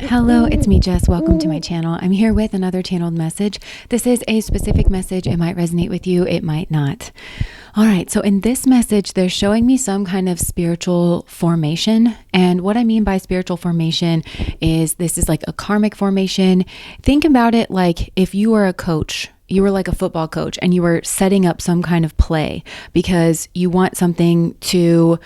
Hello, it's me, Jess. Welcome to my channel. I'm here with another channeled message. This is a specific message. It might resonate with you. It might not. All right. So in this message, they're showing me some kind of spiritual formation. And what I mean by spiritual formation is this is like a karmic formation. Think about it like if you were a coach. You were like a football coach and you were setting up some kind of play because you want something to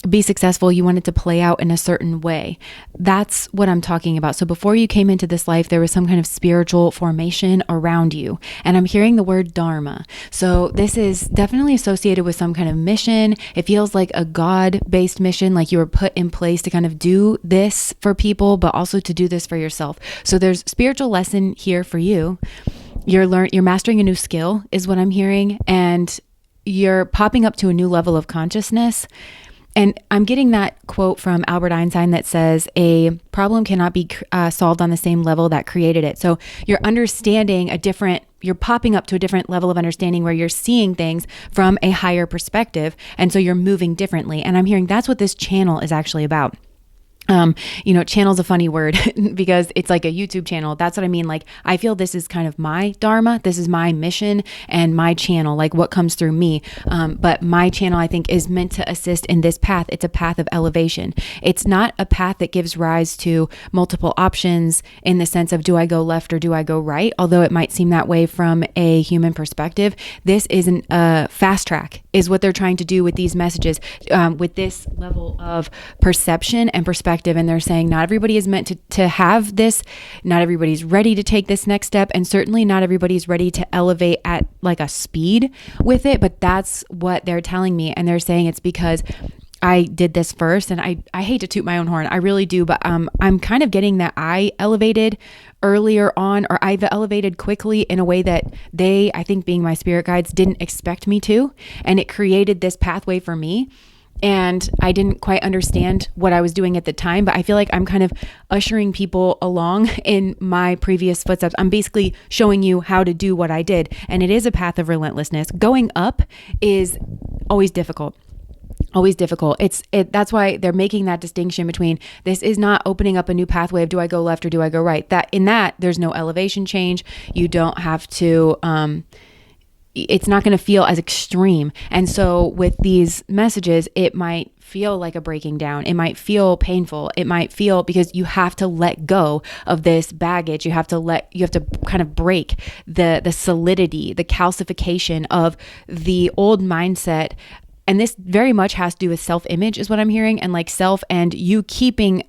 be successful. You want it to play out in a certain way. That's what I'm talking about. So before you came into this life, there was some kind of spiritual formation around you. And I'm hearing the word dharma. So this is definitely associated with some kind of mission. It feels like a God-based mission, like you were put in place to kind of do this for people, but also to do this for yourself. So there's spiritual lesson here for you. You're mastering a new skill is what I'm hearing. And you're popping up to a new level of consciousness. And I'm getting that quote from Albert Einstein that says a problem cannot be solved on the same level that created it. So you're you're popping up to a different level of understanding where you're seeing things from a higher perspective. And so you're moving differently. And I'm hearing that's what this channel is actually about. Channel's a funny word because it's like a YouTube channel. That's what I mean. Like, I feel this is kind of my dharma. This is my mission and my channel, like what comes through me. But my channel, I think, is meant to assist in this path. It's a path of elevation. It's not a path that gives rise to multiple options in the sense of, do I go left or do I go right? Although it might seem that way from a human perspective, this isn't a fast track is what they're trying to do with these messages, with this level of perception and perspective. And they're saying not everybody is meant to have this. Not everybody's ready to take this next step. And certainly not everybody's ready to elevate at like a speed with it. But that's what they're telling me. And they're saying it's because I did this first. And I hate to toot my own horn. I really do. But I'm kind of getting that I elevated earlier on, or I've elevated quickly in a way that they, I think being my spirit guides, didn't expect me to. And it created this pathway for me. And I didn't quite understand what I was doing at the time, but I feel like I'm kind of ushering people along in my previous footsteps. I'm basically showing you how to do what I did. And it is a path of relentlessness. Going up is always difficult. Always difficult. That's why they're making that distinction between this is not opening up a new pathway of do I go left or do I go right. That there's no elevation change. You don't have to, it's not going to feel as extreme. And so with these messages, it might feel like a breaking down. It might feel painful. It might feel because you have to let go of this baggage. You have to kind of break the solidity, the calcification of the old mindset. And this very much has to do with self-image is what I'm hearing, and like self and you keeping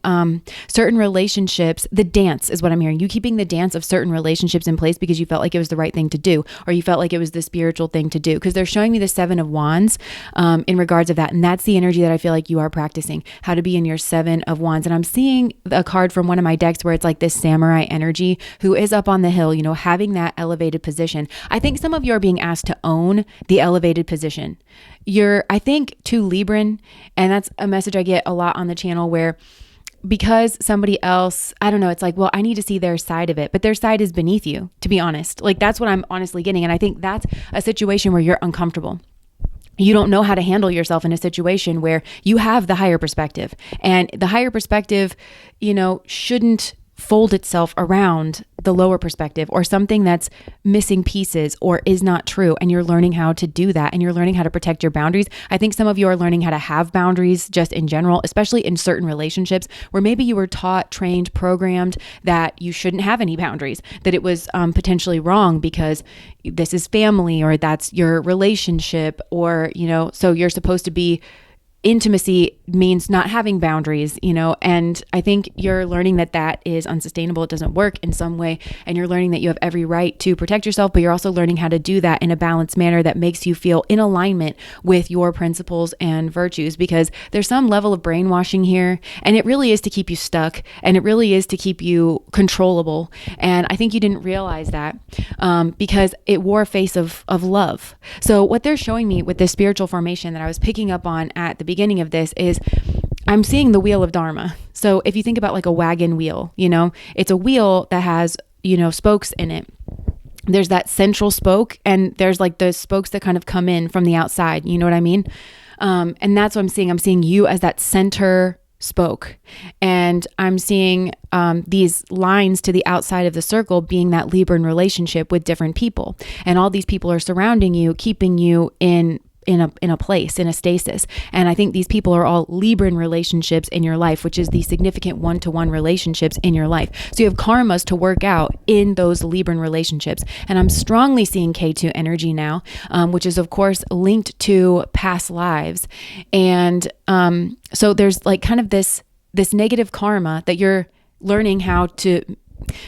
certain relationships, the dance is what I'm hearing. You keeping the dance of certain relationships in place because you felt like it was the right thing to do, or you felt like it was the spiritual thing to do. Because they're showing me the 7 of Wands in regards of that. And that's the energy that I feel like you are practicing, how to be in your 7 of Wands. And I'm seeing a card from one of my decks where it's like this samurai energy who is up on the hill, having that elevated position. I think some of you are being asked to own the elevated position. You're, I think, too Libran, and that's a message I get a lot on the channel where because somebody else, I don't know, it's like, well, I need to see their side of it, but their side is beneath you, to be honest. Like that's what I'm honestly getting. And I think that's a situation where you're uncomfortable. You don't know how to handle yourself in a situation where you have the higher perspective, and the higher perspective, shouldn't fold itself around the lower perspective or something that's missing pieces or is not true. And you're learning how to do that, and you're learning how to protect your boundaries. I think some of you are learning how to have boundaries just in general, especially in certain relationships where maybe you were taught, trained, programmed that you shouldn't have any boundaries, that it was potentially wrong because this is family or that's your relationship, or, so you're supposed to be. Intimacy means not having boundaries, and I think you're learning that is unsustainable. It doesn't work in some way. And you're learning that you have every right to protect yourself, but you're also learning how to do that in a balanced manner that makes you feel in alignment with your principles and virtues, because there's some level of brainwashing here, and it really is to keep you stuck, and it really is to keep you controllable. And I think you didn't realize that because it wore a face of love. So what they're showing me with this spiritual formation that I was picking up on at the beginning of this is I'm seeing the wheel of Dharma. So if you think about like a wagon wheel, it's a wheel that has, spokes in it. There's that central spoke, and there's like the spokes that kind of come in from the outside. You know what I mean? And that's what I'm seeing. I'm seeing you as that center spoke. And I'm seeing these lines to the outside of the circle being that Libran relationship with different people. And all these people are surrounding you, keeping you in a place, in a stasis. And I think these people are all Libran relationships in your life, which is the significant one-to-one relationships in your life. So you have karmas to work out in those Libran relationships. And I'm strongly seeing K2 energy now, which is of course linked to past lives. And so there's like kind of this negative karma that you're learning how to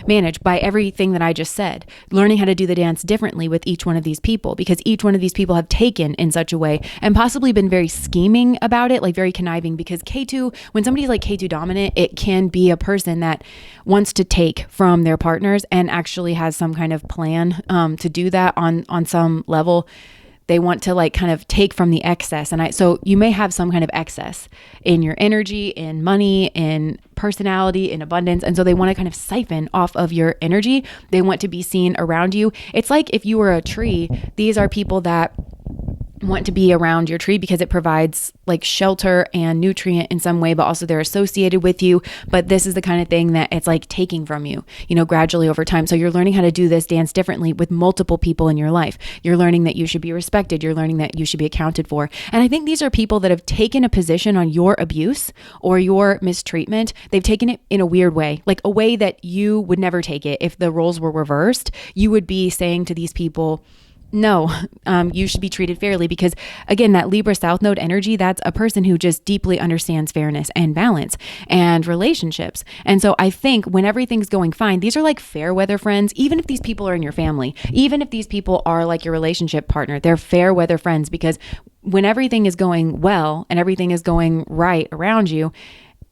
manage by everything that I just said, learning how to do the dance differently with each one of these people, because each one of these people have taken in such a way and possibly been very scheming about it, like very conniving, because K2, when somebody's like K2 dominant, it can be a person that wants to take from their partners and actually has some kind of plan to do that on some level. They want to like kind of take from the excess. And so you may have some kind of excess in your energy, in money, in personality, in abundance. And so they want to kind of siphon off of your energy. They want to be seen around you. It's like if you were a tree, these are people that want to be around your tree because it provides like shelter and nutrient in some way, but also they're associated with you. But this is the kind of thing that it's like taking from you, gradually over time. So you're learning how to do this dance differently with multiple people in your life. You're learning that you should be respected. You're learning that you should be accounted for. And I think these are people that have taken a position on your abuse or your mistreatment. They've taken it in a weird way, like a way that you would never take it. If the roles were reversed, you would be saying to these people, no, you should be treated fairly, because again, that Libra South Node energy, that's a person who just deeply understands fairness and balance and relationships. And so I think when everything's going fine, these are like fair weather friends. Even if these people are in your family, even if these people are like your relationship partner, they're fair weather friends, because when everything is going well and everything is going right around you,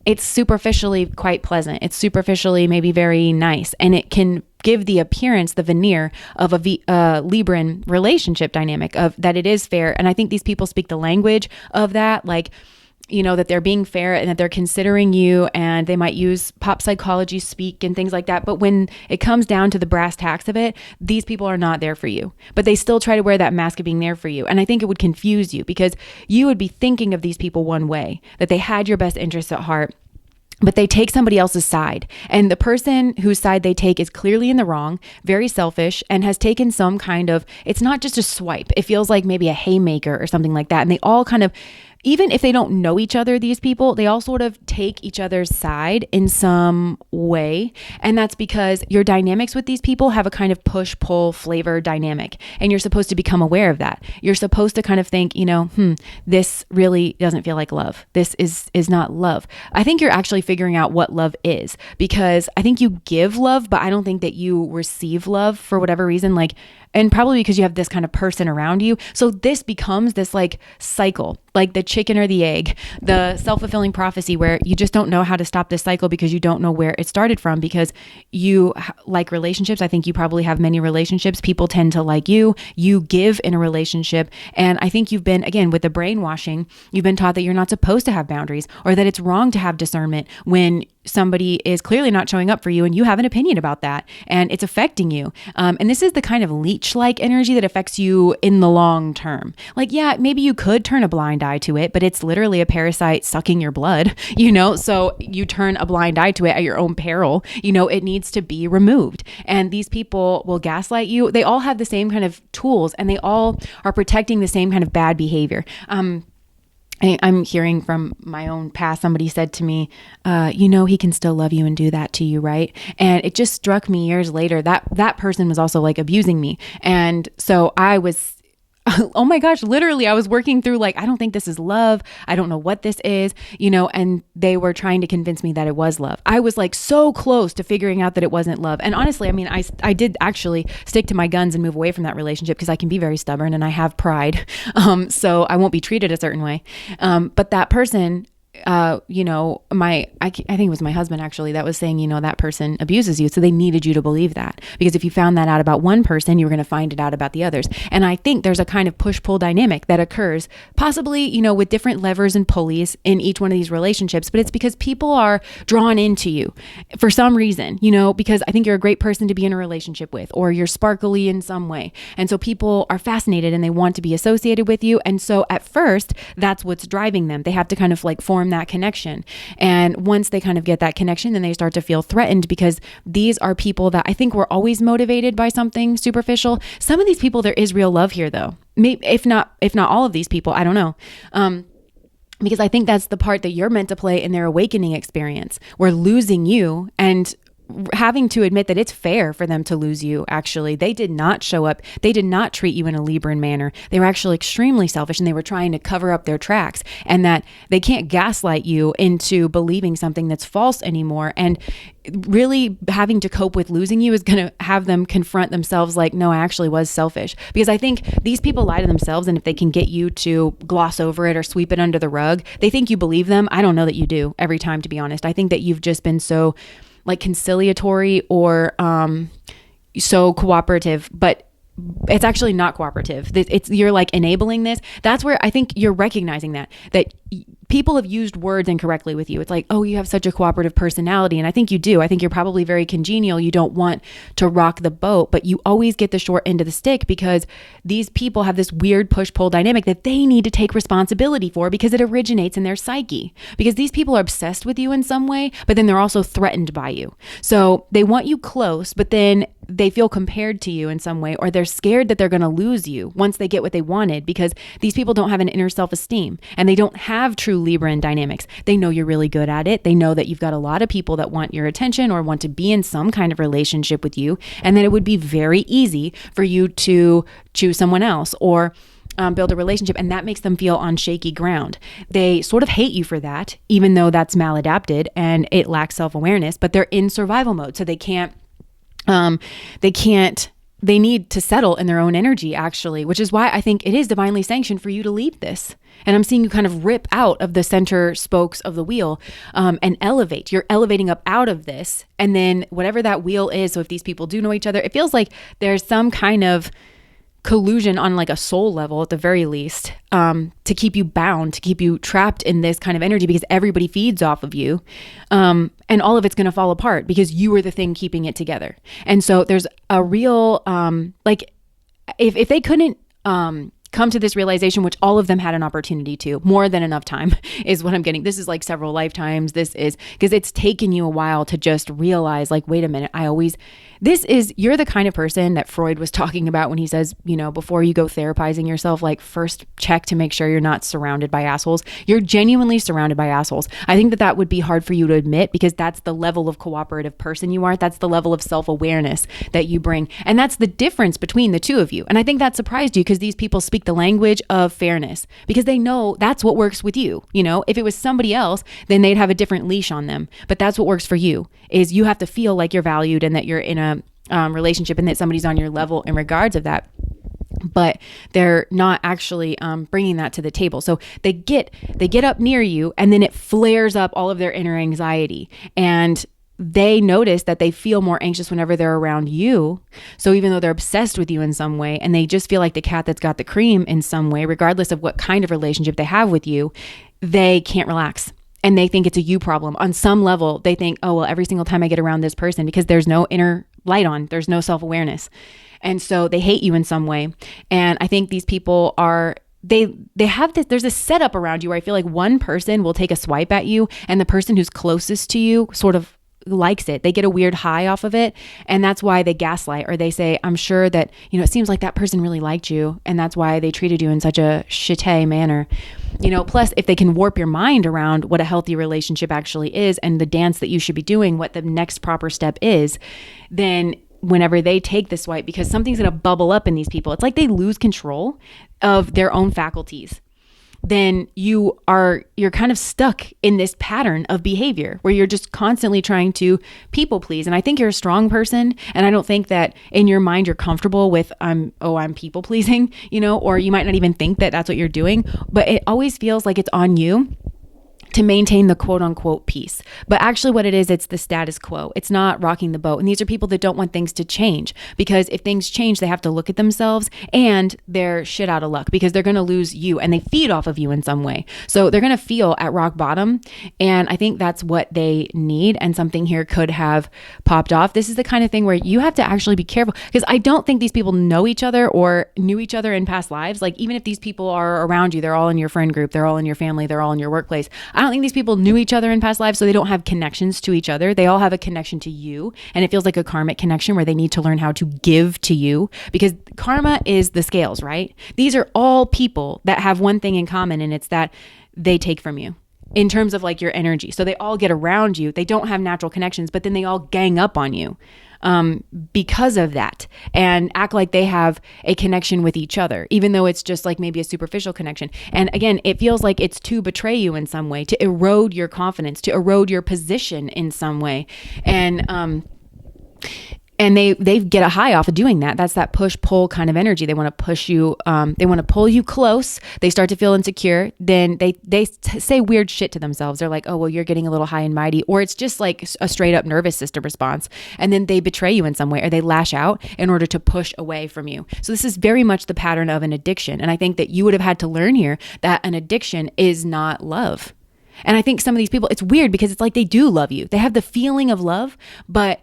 it's superficially quite pleasant. It's superficially maybe very nice. And it can give the appearance, the veneer of a Libran relationship dynamic of that it is fair. And I think these people speak the language of that, like, that they're being fair and that they're considering you, and they might use pop psychology speak and things like that. But when it comes down to the brass tacks of it, these people are not there for you, but they still try to wear that mask of being there for you. And I think it would confuse you, because you would be thinking of these people one way, that they had your best interests at heart, but they take somebody else's side. And the person whose side they take is clearly in the wrong, very selfish, and has taken some kind of, it's not just a swipe. It feels like maybe a haymaker or something like that. And they all kind of, even if they don't know each other, these people, they all sort of take each other's side in some way. And that's because your dynamics with these people have a kind of push-pull flavor dynamic. And you're supposed to become aware of that. You're supposed to kind of think, this really doesn't feel like love. This is not love. I think you're actually figuring out what love is, because I think you give love, but I don't think that you receive love for whatever reason. And probably because you have this kind of person around you. So this becomes this like cycle, like the chicken or the egg, the self-fulfilling prophecy, where you just don't know how to stop this cycle because you don't know where it started from, because you like relationships. I think you probably have many relationships. People tend to like you give in a relationship. And I think you've been, again, with the brainwashing, you've been taught that you're not supposed to have boundaries, or that it's wrong to have discernment when somebody is clearly not showing up for you and you have an opinion about that and it's affecting you. And this is the kind of leech-like energy that affects you in the long term. Like, yeah, maybe you could turn a blind eye to it, but it's literally a parasite sucking your blood, so you turn a blind eye to it at your own peril. It needs to be removed. And these people will gaslight you. They all have the same kind of tools, and they all are protecting the same kind of bad behavior. I'm hearing from my own past, somebody said to me, he can still love you and do that to you, right? And it just struck me years later that person was also like abusing me. And so I was, oh my gosh, literally I was working through like, I don't think this is love. I don't know what this is, and they were trying to convince me that it was love. I was like so close to figuring out that it wasn't love. And honestly, I did actually stick to my guns and move away from that relationship, because I can be very stubborn and I have pride. So I won't be treated a certain way. But that person, I think it was my husband actually that was saying, that person abuses you. So they needed you to believe that, because if you found that out about one person, you were going to find it out about the others. And I think there's a kind of push-pull dynamic that occurs possibly, with different levers and pulleys in each one of these relationships, but it's because people are drawn into you for some reason, because I think you're a great person to be in a relationship with, or you're sparkly in some way. And so people are fascinated and they want to be associated with you. And so at first, that's what's driving them. They have to kind of like form form that connection. And once they kind of get that connection, then they start to feel threatened, because these are people that I think were always motivated by something superficial. Some of these people, there is real love here though. Maybe if not all of these people, I don't know. Because I think that's the part that you're meant to play in their awakening experience, where losing you and having to admit that it's fair for them to lose you. Actually, they did not show up. They did not treat you in a Libran manner. They were actually extremely selfish, and they were trying to cover up their tracks, and that they can't gaslight you into believing something that's false anymore. And really having to cope with losing you is going to have them confront themselves like, no, I actually was selfish. Because I think these people lie to themselves, and if they can get you to gloss over it or sweep it under the rug, they think you believe them. I don't know that you do every time, to be honest. I think that you've just been so like conciliatory or so cooperative, but it's actually not cooperative. You're like enabling this. That's where I think you're recognizing that people have used words incorrectly with you. It's like, oh, you have such a cooperative personality. And I think you do. I think you're probably very congenial. You don't want to rock the boat, but you always get the short end of the stick, because these people have this weird push-pull dynamic that they need to take responsibility for, because it originates in their psyche. Because these people are obsessed with you in some way, but then they're also threatened by you. So they want you close, but then they feel compared to you in some way, or they're scared that they're going to lose you once they get what they wanted, because these people don't have an inner self-esteem, and they don't have true Libran dynamics. They know you're really good at it. They know that you've got a lot of people that want your attention or want to be in some kind of relationship with you, and that it would be very easy for you to choose someone else or build a relationship, and that makes them feel on shaky ground. They sort of hate you for that, even though that's maladapted and it lacks self-awareness, but they're in survival mode, so they need to settle in their own energy, actually, which is why I think it is divinely sanctioned for you to leave this. And I'm seeing you kind of rip out of the center spokes of the wheel and elevate. You're elevating up out of this. And then whatever that wheel is, so if these people do know each other, it feels like there's some kind of collusion on like a soul level at the very least, to keep you bound, to keep you trapped in this kind of energy, because everybody feeds off of you. And all of it's going to fall apart because you were the thing keeping it together. And so there's a real, like if they couldn't, come to this realization, which all of them had an opportunity to, more than enough time is what I'm getting. This is like several lifetimes. This is because it's taken you a while to just realize like, wait a minute, you're the kind of person that Freud was talking about when he says, before you go therapizing yourself, like first check to make sure you're not surrounded by assholes. You're genuinely surrounded by assholes. I think that would be hard for you to admit, because that's the level of cooperative person you are. That's the level of self-awareness that you bring. And that's the difference between the two of you. And I think that surprised you, because these people speak the language of fairness, because they know that's what works with you. If it was somebody else, then they'd have a different leash on them. But that's what works for you, is you have to feel like you're valued and that you're in a relationship and that somebody's on your level in regards of that. But they're not actually bringing that to the table. So they get up near you, and then it flares up all of their inner anxiety, and they notice that they feel more anxious whenever they're around you. So even though they're obsessed with you in some way, and they just feel like the cat that's got the cream in some way, regardless of what kind of relationship they have with you, they can't relax. And they think it's a you problem. On some level, they think, oh, well, every single time I get around this person, because there's no inner light on, there's no self-awareness. And so they hate you in some way. And I think these people they have this, there's a setup around you where I feel like one person will take a swipe at you, and the person who's closest to you sort of likes it. They get a weird high off of it. And that's why they gaslight, or they say, I'm sure that, it seems like that person really liked you, and that's why they treated you in such a shitty manner. Plus if they can warp your mind around what a healthy relationship actually is, and the dance that you should be doing, what the next proper step is, then whenever they take the swipe, because something's going to bubble up in these people, it's like they lose control of their own faculties. Then you're kind of stuck in this pattern of behavior where you're just constantly trying to people please. And I think you're a strong person. And I don't think that in your mind you're comfortable with, I'm people pleasing, or you might not even think that that's what you're doing. But it always feels like it's on you to maintain the quote unquote peace. But actually what it is, it's the status quo. It's not rocking the boat. And these are people that don't want things to change, because if things change, they have to look at themselves, and they're shit out of luck because they're going to lose you, and they feed off of you in some way. So they're going to feel at rock bottom. And I think that's what they need. And something here could have popped off. This is the kind of thing where you have to actually be careful, because I don't think these people know each other or knew each other in past lives. Like even if these people are around you, they're all in your friend group, they're all in your family, they're all in your workplace, I don't think these people knew each other in past lives, so they don't have connections to each other. They all have a connection to you, and it feels like a karmic connection where they need to learn how to give to you, because karma is the scales, right? These are all people that have one thing in common, and it's that they take from you in terms of like your energy. So they all get around you. They don't have natural connections, but then they all gang up on you because of that, and act like they have a connection with each other, even though it's just like maybe a superficial connection. And again, it feels like it's to betray you in some way, to erode your confidence, to erode your position in some way. And they get a high off of doing that. That's that push pull kind of energy. They want to push you. They want to pull you close. They start to feel insecure. Then they say weird shit to themselves. They're like, oh, well, you're getting a little high and mighty, or it's just like a straight up nervous system response. And then they betray you in some way, or they lash out in order to push away from you. So this is very much the pattern of an addiction. And I think that you would have had to learn here that an addiction is not love. And I think some of these people, it's weird because it's like they do love you. They have the feeling of love, but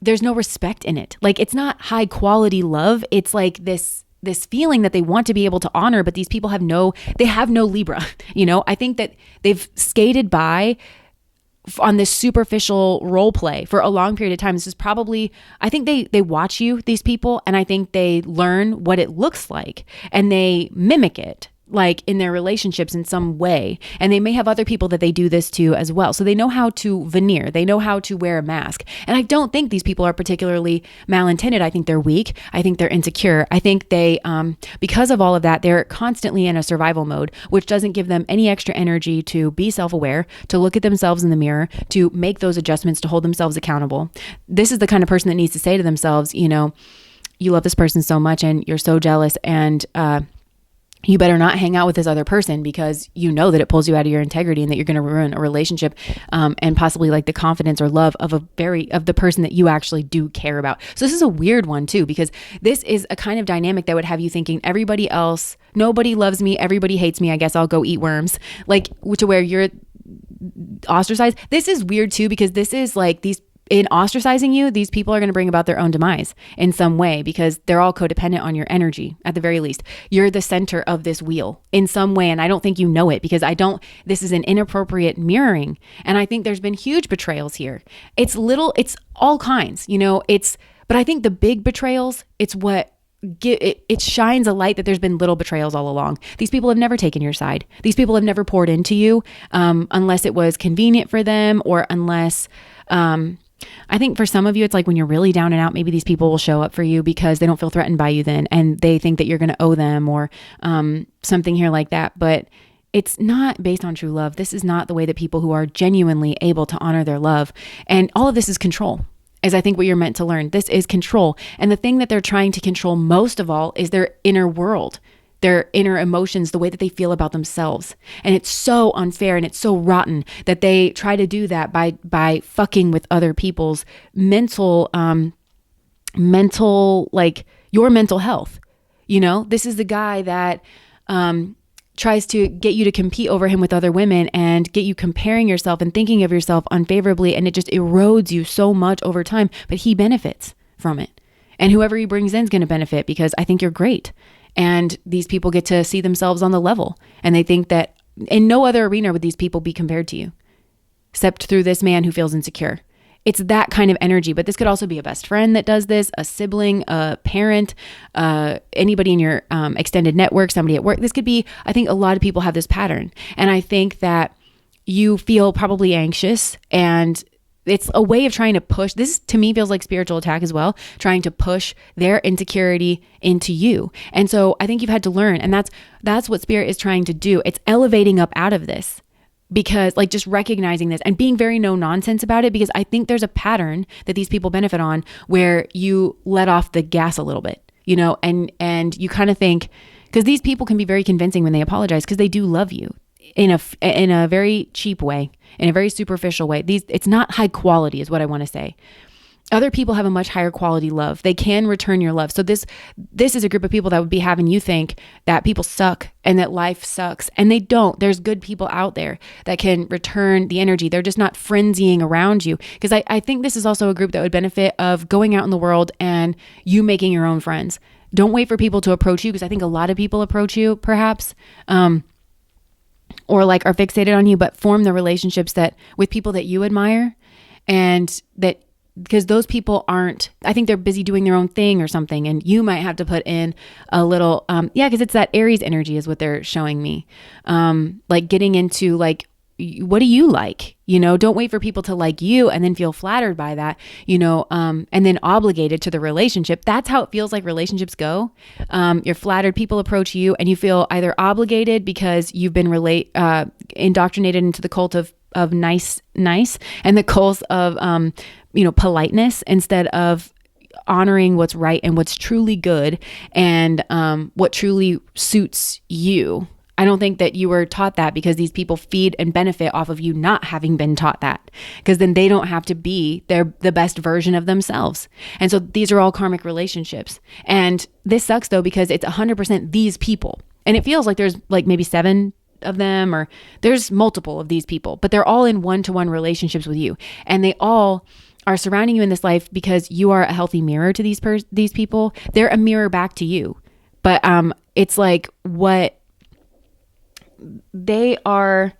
there's no respect in it. Like, it's not high quality love. It's like this feeling that they want to be able to honor, but these people have no Libra. I think that they've skated by on this superficial role play for a long period of time. This is probably, I think they watch you, these people, and I think they learn what it looks like and they mimic it, like in their relationships in some way. And they may have other people that they do this to as well. So they know how to veneer. They know how to wear a mask. And I don't think these people are particularly malintended. I think they're weak. I think they're insecure. I think they, because of all of that, they're constantly in a survival mode, which doesn't give them any extra energy to be self-aware, to look at themselves in the mirror, to make those adjustments, to hold themselves accountable. This is the kind of person that needs to say to themselves, you love this person so much and you're so jealous, and, you better not hang out with this other person because you know that it pulls you out of your integrity and that you're going to ruin a relationship, and possibly like the confidence or love of the person that you actually do care about. So this is a weird one too, because this is a kind of dynamic that would have you thinking everybody else, nobody loves me, everybody hates me, I guess I'll go eat worms, like to where you're ostracized. This is weird too, because this is like in ostracizing you, these people are going to bring about their own demise in some way, because they're all codependent on your energy. At the very least, you're the center of this wheel in some way. And I don't think you know it, because this is an inappropriate mirroring. And I think there's been huge betrayals here. It's all kinds, but I think the big betrayals, it's what it shines a light that there's been little betrayals all along. These people have never taken your side. These people have never poured into you, unless it was convenient for them, or unless, I think for some of you, it's like when you're really down and out, maybe these people will show up for you because they don't feel threatened by you then, and they think that you're going to owe them, or something here like that. But it's not based on true love. This is not the way that people who are genuinely able to honor their love. And all of this is control, is I think what you're meant to learn. This is control. And the thing that they're trying to control most of all is their inner world, their inner emotions, the way that they feel about themselves. And it's so unfair and it's so rotten that they try to do that by fucking with other people's mental, like your mental health. This is the guy that tries to get you to compete over him with other women and get you comparing yourself and thinking of yourself unfavorably. And it just erodes you so much over time, but he benefits from it. And whoever he brings in is going to benefit, because I think you're great. And these people get to see themselves on the level, and they think that in no other arena would these people be compared to you, except through this man who feels insecure. It's that kind of energy. But this could also be a best friend that does this, a sibling, a parent, anybody in your extended network, somebody at work. This could be, I think a lot of people have this pattern. And I think that you feel probably anxious, and it's a way of trying to push. This to me feels like spiritual attack as well, trying to push their insecurity into you. And so I think you've had to learn, and that's what spirit is trying to do. It's elevating up out of this, because like just recognizing this and being very no nonsense about it, because I think there's a pattern that these people benefit on where you let off the gas a little bit, and you kind of think, because these people can be very convincing when they apologize, because they do love you in a very cheap way, in a very superficial way. It's not high quality is what I want to say. Other people have a much higher quality love. They can return your love. So this is a group of people that would be having you think that people suck and that life sucks. And they don't. There's good people out there that can return the energy. They're just not frenzying around you. Because I think this is also a group that would benefit of going out in the world and you making your own friends. Don't wait for people to approach you, because I think a lot of people approach you perhaps, or like are fixated on you, but form the relationships that with people that you admire, and that because those people aren't, I think they're busy doing their own thing or something. And you might have to put in a little, because it's that Aries energy is what they're showing me. Like getting into like, what do you like? Don't wait for people to like you and then feel flattered by that, and then obligated to the relationship. That's how it feels like relationships go. You're flattered, people approach you and you feel either obligated because you've been indoctrinated into the cult of nice, and the cult of, politeness instead of honoring what's right and what's truly good and what truly suits you. I don't think that you were taught that, because these people feed and benefit off of you not having been taught that, because then they don't have to be the best version of themselves. And so these are all karmic relationships. And this sucks though, because it's 100% these people. And it feels like there's like maybe 7 of them, or there's multiple of these people, but they're all in one-to-one relationships with you. And they all are surrounding you in this life because you are a healthy mirror to these people. They're a mirror back to you. But it's like what they are,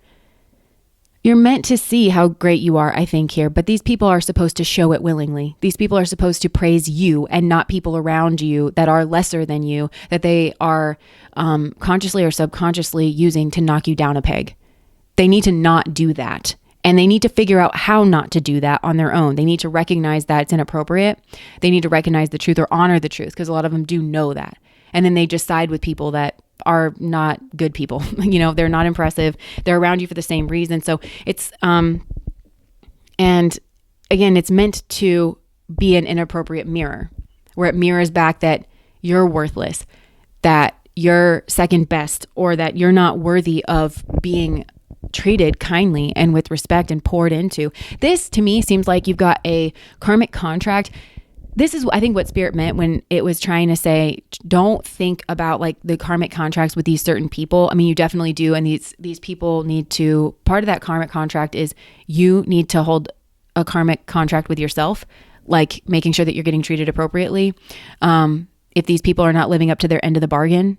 you're meant to see how great you are, I think, here. But these people are supposed to show it willingly. These people are supposed to praise you and not people around you that are lesser than you, that they are consciously or subconsciously using to knock you down a peg. They need to not do that. And they need to figure out how not to do that on their own. They need to recognize that it's inappropriate. They need to recognize the truth or honor the truth, because a lot of them do know that. And then they just side with people that are not good people. They're not impressive. They're around you for the same reason. So it's, and again, it's meant to be an inappropriate mirror, where it mirrors back that you're worthless, that you're second best, or that you're not worthy of being treated kindly and with respect and poured into. This to me seems like you've got a karmic contract. This is, I think, what Spirit meant when it was trying to say, don't think about like the karmic contracts with these certain people. I mean, you definitely do. And these people need to, part of that karmic contract is you need to hold a karmic contract with yourself, like making sure that you're getting treated appropriately. If these people are not living up to their end of the bargain,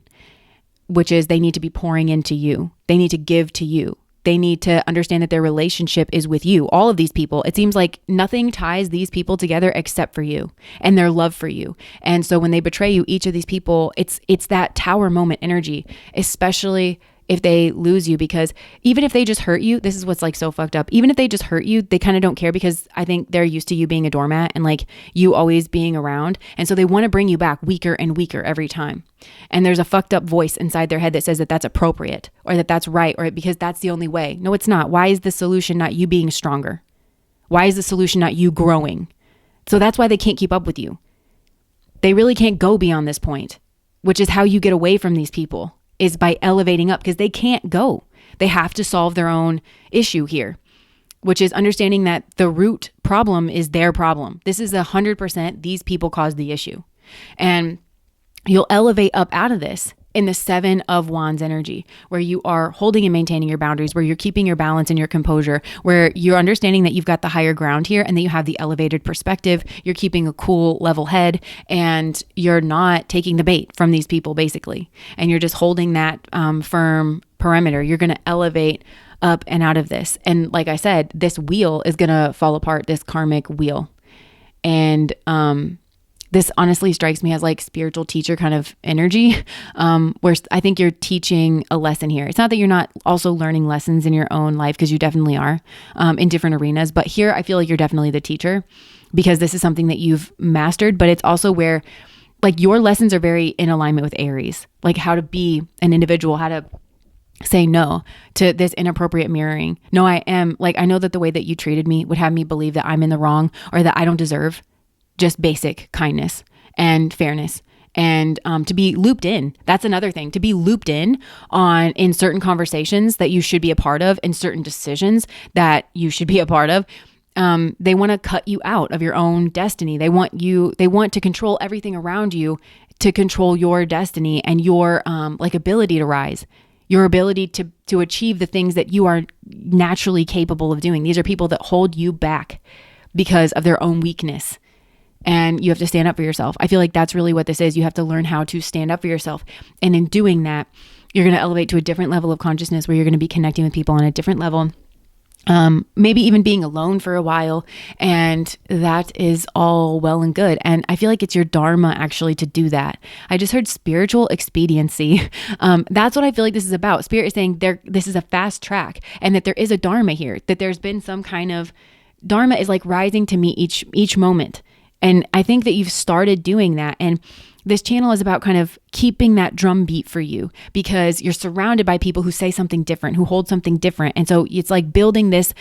which is they need to be pouring into you. They need to give to you. They need to understand that their relationship is with you. All of these people, it seems like nothing ties these people together except for you and their love for you. And so when they betray you, each of these people, it's that tower moment energy, especially if they lose you, because even if they just hurt you, this is what's like so fucked up. Even if they just hurt you, they kind of don't care, because I think they're used to you being a doormat and like you always being around. And so they want to bring you back weaker and weaker every time. And there's a fucked up voice inside their head that says that that's appropriate, or that that's right, or because that's the only way. No, it's not. Why is the solution not you being stronger? Why is the solution not you growing? So that's why they can't keep up with you. They really can't go beyond this point, which is how you get away from these people, is by elevating up, because they can't go. They have to solve their own issue here, which is understanding that the root problem is their problem. This is 100% these people caused the issue. And you'll elevate up out of this in the 7 of Wands energy, where you are holding and maintaining your boundaries, where you're keeping your balance and your composure, where you're understanding that you've got the higher ground here and that you have the elevated perspective. You're keeping a cool, level head, and you're not taking the bait from these people, basically. And you're just holding that firm perimeter. You're going to elevate up and out of this. And like I said, this wheel is going to fall apart, this karmic wheel. And this honestly strikes me as like spiritual teacher kind of energy, where I think you're teaching a lesson here. It's not that you're not also learning lessons in your own life, because you definitely are, in different arenas. But here I feel like you're definitely the teacher, because this is something that you've mastered. But it's also where like your lessons are very in alignment with Aries, like how to be an individual, how to say no to this inappropriate mirroring. No, I know that the way that you treated me would have me believe that I'm in the wrong, or that I don't deserve just basic kindness and fairness, and to be looped in. That's another thing, to be looped in certain conversations that you should be a part of, and certain decisions that you should be a part of. They want to cut you out of your own destiny. They want to control everything around you, to control your destiny and your ability to rise, your ability to achieve the things that you are naturally capable of doing. These are people that hold you back because of their own weakness. And you have to stand up for yourself. I feel like that's really what this is. You have to learn how to stand up for yourself. And in doing that, You're going to elevate to a different level of consciousness where you're going to be connecting with people on a different level. Maybe even being alone for a while. And that is all well and good. And I feel like it's your dharma actually to do that. I just heard spiritual expediency. That's what I feel like this is about. Spirit is saying this is a fast track, and that there is a dharma here, that there's been some kind of dharma is like rising to meet each moment. And I think that you've started doing that. And this channel is about kind of keeping that drum beat for you, because you're surrounded by people who say something different, who hold something different. And so it's like building this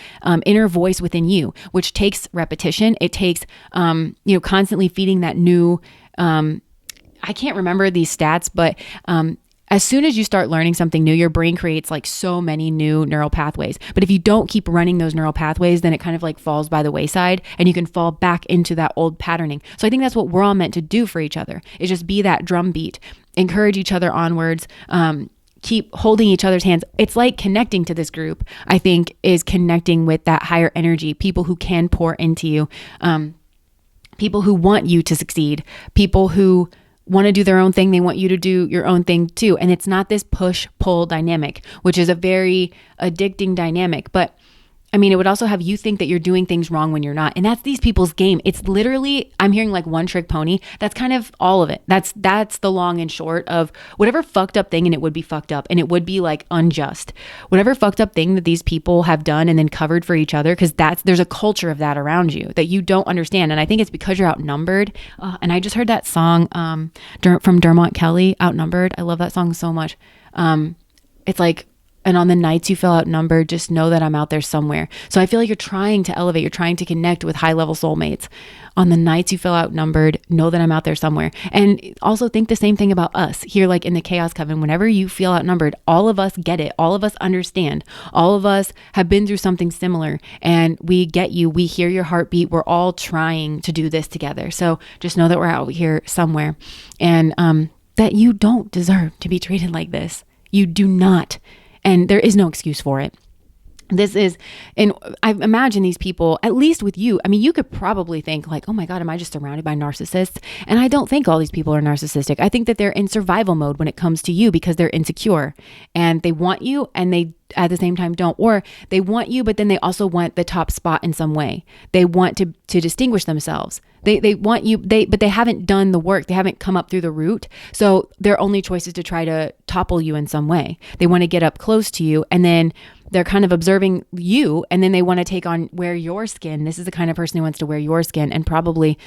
inner voice within you, which takes repetition. It takes, constantly feeding that new, I can't remember these stats, but as soon as you start learning something new, your brain creates like so many new neural pathways. But if you don't keep running those neural pathways, then it kind of like falls by the wayside, and you can fall back into that old patterning. So I think that's what we're all meant to do for each other, is just be that drum beat, encourage each other onwards, keep holding each other's hands. It's like connecting to this group, I think, is connecting with that higher energy, people who can pour into you, people who want you to succeed, people who want to do their own thing. They want you to do your own thing too. And it's not this push-pull dynamic, which is a very addicting dynamic. But I mean, it would also have you think that you're doing things wrong when you're not. And that's these people's game. It's literally, I'm hearing like one trick pony. That's kind of all of it. That's the long and short of whatever fucked up thing, and it would be fucked up, and it would be like unjust. Whatever fucked up thing that these people have done and then covered for each other, because there's a culture of that around you that you don't understand. And I think it's because you're outnumbered. And I just heard that song from Dermot Kelly, Outnumbered. I love that song so much. It's like, and on the nights you feel outnumbered, just know that I'm out there somewhere. So I feel like you're trying to elevate, you're trying to connect with high level soulmates. On the nights you feel outnumbered, know that I'm out there somewhere. And also think the same thing about us here, like in the Chaos Coven. Whenever you feel outnumbered, all of us get it. All of us understand. All of us have been through something similar, and we get you. We hear your heartbeat. We're all trying to do this together. So just know that we're out here somewhere, and that you don't deserve to be treated like this. You do not. And there is no excuse for it. This is, and I imagine these people, at least with you, I mean, you could probably think like, oh my God, am I just surrounded by narcissists? And I don't think all these people are narcissistic. I think that they're in survival mode when it comes to you, because they're insecure and they want you, and they at the same time don't, or they want you, but then they also want the top spot in some way. They want to distinguish themselves. They want you, but they haven't done the work. They haven't come up through the root. So their only choice is to try to topple you in some way. They want to get up close to you, and then they're kind of observing you, and then they want to wear your skin. This is the kind of person who wants to wear your skin, and probably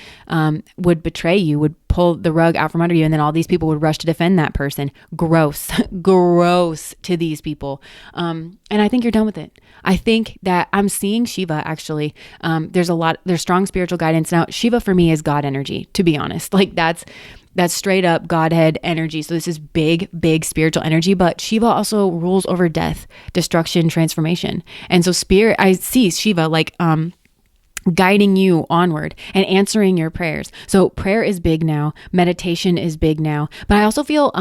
would betray you, would pull the rug out from under you, and then all these people would rush to defend that person. Gross, gross to these people. And I think you're done with it. I think that I'm seeing Shiva actually. There's strong spiritual guidance. Now, Shiva for me is God energy, to be honest. Like that's straight up Godhead energy. So this is big, big spiritual energy, but Shiva also rules over death, destruction, transformation. And so spirit, I see Shiva like, guiding you onward and answering your prayers. So prayer is big now. Meditation is big now. But I also feel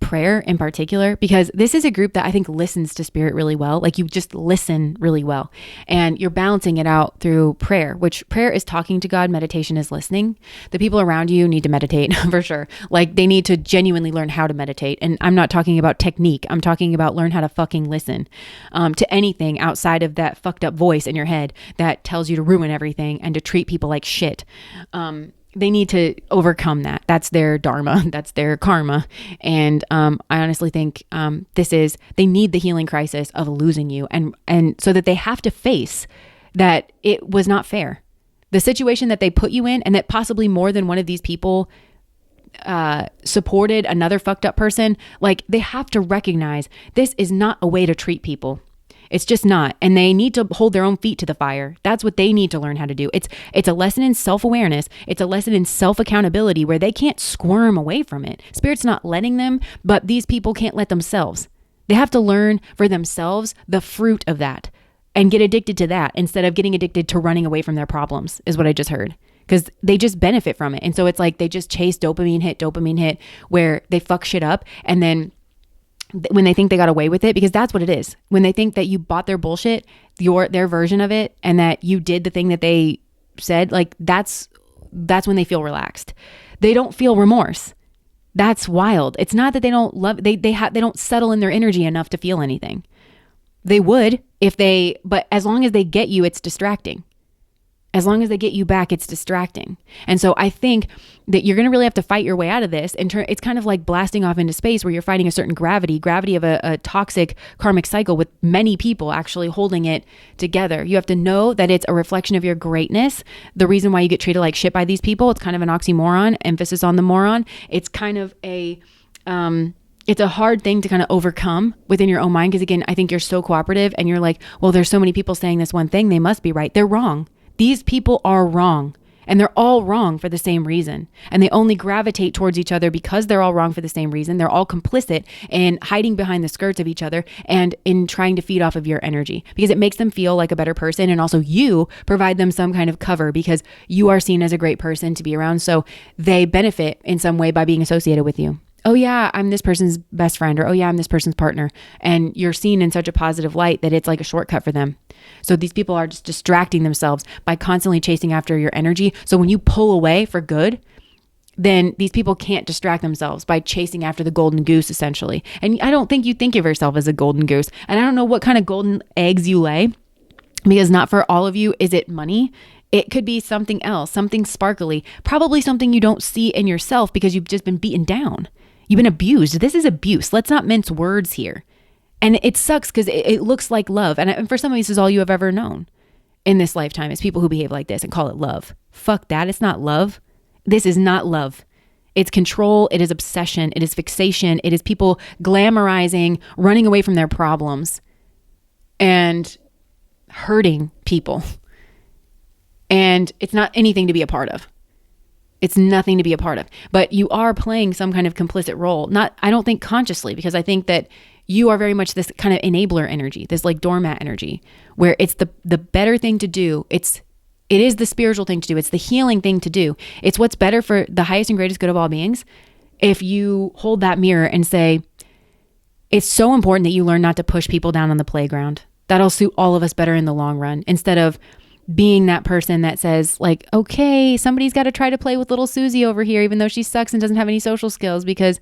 prayer in particular, because this is a group that I think listens to spirit really well. Like you just listen really well, and you're balancing it out through prayer, which prayer is talking to God. Meditation is listening. The people around you need to meditate for sure. Like they need to genuinely learn how to meditate. And I'm not talking about technique. I'm talking about learn how to fucking listen to anything outside of that fucked up voice in your head that tells you to ruin everything and to treat people like shit. They need to overcome that. That's their dharma. That's their karma. And I honestly think they need the healing crisis of losing you, and so that they have to face that it was not fair. The situation that they put you in, and that possibly more than one of these people supported another fucked up person. Like they have to recognize this is not a way to treat people. It's just not. And they need to hold their own feet to the fire. That's what they need to learn how to do. It's a lesson in self-awareness. It's a lesson in self-accountability where they can't squirm away from it. Spirit's not letting them, but these people can't let themselves. They have to learn for themselves the fruit of that and get addicted to that instead of getting addicted to running away from their problems, is what I just heard. Because they just benefit from it. And so it's like they just chase dopamine hit, where they fuck shit up, and then when they think they got away with it, because that's what it is. When they think that you bought their bullshit, their version of it, and that you did the thing that they said, like that's when they feel relaxed. They don't feel remorse. That's wild. It's not that they don't love, they don't settle in their energy enough to feel anything. They would but as long as they get you, it's distracting. As long as they get you back, it's distracting. And so I think that you're going to really have to fight your way out of this. And it's kind of like blasting off into space where you're fighting a certain gravity of a toxic karmic cycle with many people actually holding it together. You have to know that it's a reflection of your greatness. The reason why you get treated like shit by these people, it's kind of an oxymoron, emphasis on the moron. It's kind of it's a hard thing to kind of overcome within your own mind. Because again, I think you're so cooperative and you're like, well, there's so many people saying this one thing. They must be right. They're wrong. These people are wrong, and they're all wrong for the same reason. And they only gravitate towards each other because they're all wrong for the same reason. They're all complicit in hiding behind the skirts of each other and in trying to feed off of your energy because it makes them feel like a better person. And also you provide them some kind of cover because you are seen as a great person to be around. So they benefit in some way by being associated with you. Oh yeah, I'm this person's best friend, or oh yeah, I'm this person's partner. And you're seen in such a positive light that it's like a shortcut for them. So these people are just distracting themselves by constantly chasing after your energy. So when you pull away for good, then these people can't distract themselves by chasing after the golden goose, essentially. And I don't think you think of yourself as a golden goose. And I don't know what kind of golden eggs you lay, because not for all of you is it money. It could be something else, something sparkly, probably something you don't see in yourself because you've just been beaten down. You've been abused. This is abuse. Let's not mince words here. And it sucks because it looks like love. And for some of you, this is all you have ever known in this lifetime is people who behave like this and call it love. Fuck that. It's not love. This is not love. It's control. It is obsession. It is fixation. It is people glamorizing, running away from their problems and hurting people. And it's not anything to be a part of. It's nothing to be a part of, but you are playing some kind of complicit role. I don't think consciously, because I think that you are very much this kind of enabler energy, this like doormat energy, where it's the better thing to do. It is the spiritual thing to do. It's the healing thing to do. It's what's better for the highest and greatest good of all beings. If you hold that mirror and say, it's so important that you learn not to push people down on the playground. That'll suit all of us better in the long run, instead of being that person that says like, okay, somebody's got to try to play with little Susie over here, even though she sucks and doesn't have any social skills, because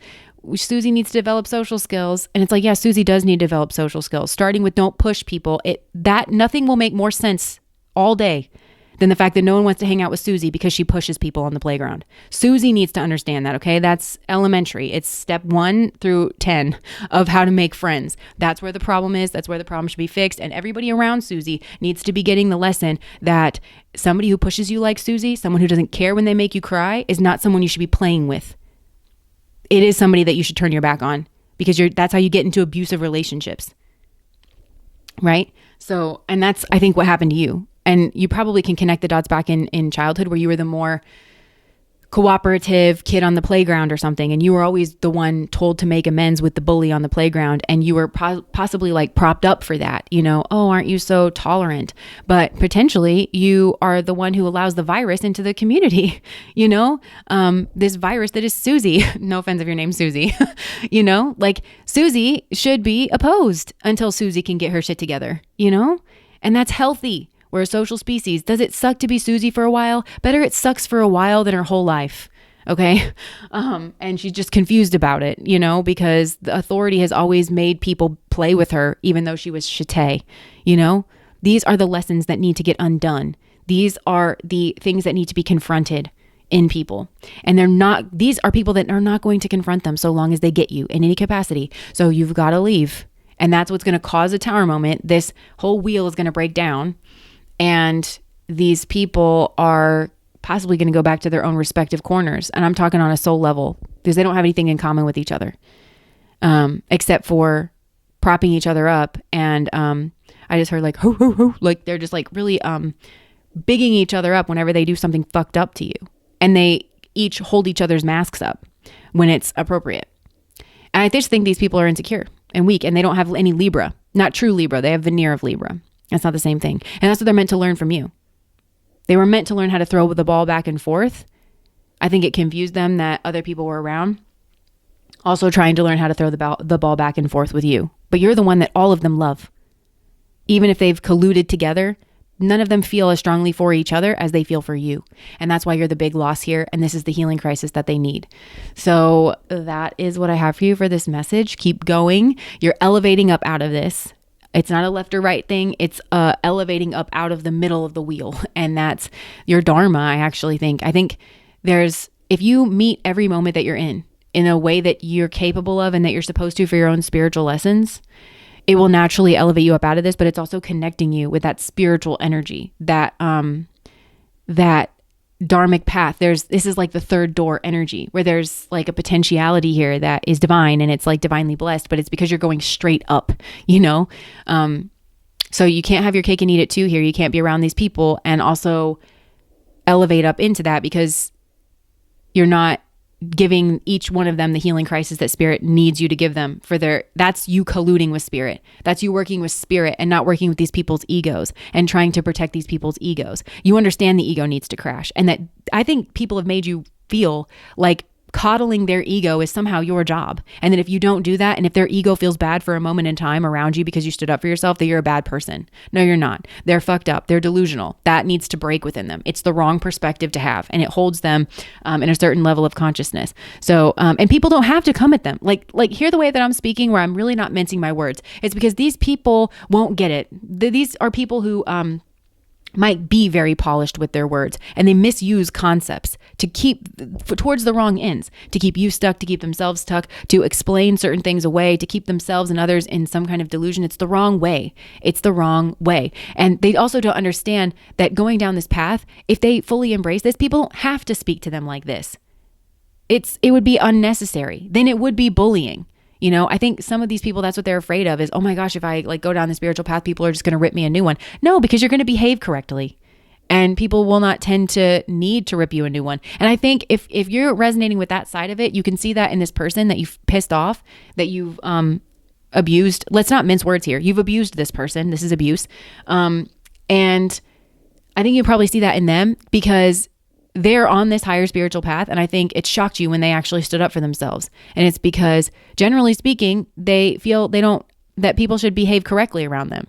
Susie needs to develop social skills. And it's like, yeah, Susie does need to develop social skills, starting with don't push people. That nothing will make more sense all day than the fact that no one wants to hang out with Susie because she pushes people on the playground. Susie needs to understand that, okay? That's elementary. It's step 1 through 10 of how to make friends. That's where the problem is. That's where the problem should be fixed. And everybody around Susie needs to be getting the lesson that somebody who pushes you like Susie, someone who doesn't care when they make you cry, is not someone you should be playing with. It is somebody that you should turn your back on, because that's how you get into abusive relationships, right? So, and that's, I think, what happened to you. And you probably can connect the dots back in childhood, where you were the more cooperative kid on the playground or something. And you were always the one told to make amends with the bully on the playground. And you were possibly like propped up for that, oh, aren't you so tolerant? But potentially you are the one who allows the virus into the community, this virus that is Susie. No offense if your name's Susie, like Susie should be opposed until Susie can get her shit together, and that's healthy. We're a social species. Does it suck to be Susie for a while? Better it sucks for a while than her whole life. Okay. And she's just confused about it, because the authority has always made people play with her, even though she was shitty. These are the lessons that need to get undone. These are the things that need to be confronted in people. And these are people that are not going to confront them so long as they get you in any capacity. So you've got to leave. And that's what's going to cause a tower moment. This whole wheel is going to break down. And these people are possibly going to go back to their own respective corners. And I'm talking on a soul level, because they don't have anything in common with each other, except for propping each other up. And I just heard like, ho, ho, ho. Like they're just like really bigging each other up whenever they do something fucked up to you. And they each hold each other's masks up when it's appropriate. And I just think these people are insecure and weak, and they don't have any Libra, not true Libra. They have veneer of Libra. That's not the same thing. And that's what they're meant to learn from you. They were meant to learn how to throw the ball back and forth. I think it confused them that other people were around, also trying to learn how to throw the ball back and forth with you. But you're the one that all of them love. Even if they've colluded together, none of them feel as strongly for each other as they feel for you. And that's why you're the big loss here. And this is the healing crisis that they need. So that is what I have for you for this message. Keep going. You're elevating up out of this. It's not a left or right thing. It's elevating up out of the middle of the wheel. And that's your dharma, I actually think. I think if you meet every moment that you're in a way that you're capable of and that you're supposed to for your own spiritual lessons, it will naturally elevate you up out of this, but it's also connecting you with that spiritual energy, that dharmic path. This is like the third door energy, where there's like a potentiality here that is divine, and it's like divinely blessed, but it's because you're going straight up, so you can't have your cake and eat it too here. You can't be around these people and also elevate up into that, because you're not giving each one of them the healing crisis that spirit needs you to give them that's you colluding with spirit. That's you working with spirit and not working with these people's egos and trying to protect these people's egos. You understand the ego needs to crash, and that I think people have made you feel like coddling their ego is somehow your job. And that if you don't do that, and if their ego feels bad for a moment in time around you because you stood up for yourself, that you're a bad person. No, you're not. They're fucked up. They're delusional. That needs to break within them. It's the wrong perspective to have, and it holds them in a certain level of consciousness. So, and people don't have to come at them. Like hear the way that I'm speaking, where I'm really not mincing my words. It's because these people won't get it. These are people who might be very polished with their words, and they misuse concepts to keep towards the wrong ends, to keep you stuck, to keep themselves stuck, to explain certain things away, to keep themselves and others in some kind of delusion. It's the wrong way. It's the wrong way. And they also don't understand that going down this path, if they fully embrace this, people don't have to speak to them like this. It would be unnecessary. Then it would be bullying. I think some of these people, that's what they're afraid of, is, oh my gosh, if I go down the spiritual path, people are just going to rip me a new one. No, because you're going to behave correctly, and people will not tend to need to rip you a new one. And I think if you're resonating with that side of it, you can see that in this person that you've pissed off, that you've abused. Let's not mince words here. You've abused this person. This is abuse. And I think you probably see that in them, because they're on this higher spiritual path. And I think it shocked you when they actually stood up for themselves. And it's because, generally speaking, they feel that people should behave correctly around them.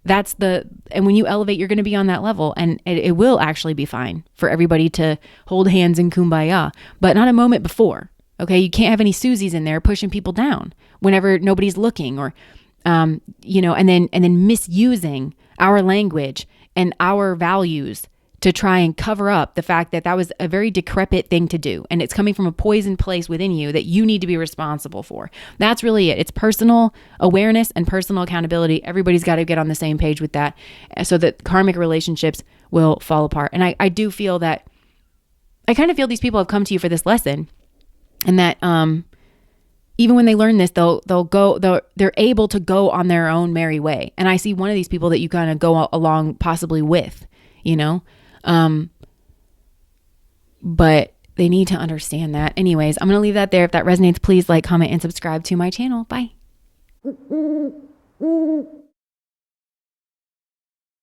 And when you elevate, you're going to be on that level, and it will actually be fine for everybody to hold hands in kumbaya, but not a moment before. Okay. You can't have any Susies in there pushing people down whenever nobody's looking, or, and then misusing our language and our values to try and cover up the fact that was a very decrepit thing to do. And it's coming from a poisoned place within you that you need to be responsible for. That's really it. It's personal awareness and personal accountability. Everybody's got to get on the same page with that, so that karmic relationships will fall apart. And I do feel that, I kind of feel these people have come to you for this lesson, and that even when they learn this, they're able to go on their own merry way. And I see one of these people that you kind of go along possibly with, but they need to understand that. Anyways, I'm going to leave that there. If that resonates, please like, comment, and subscribe to my channel. Bye.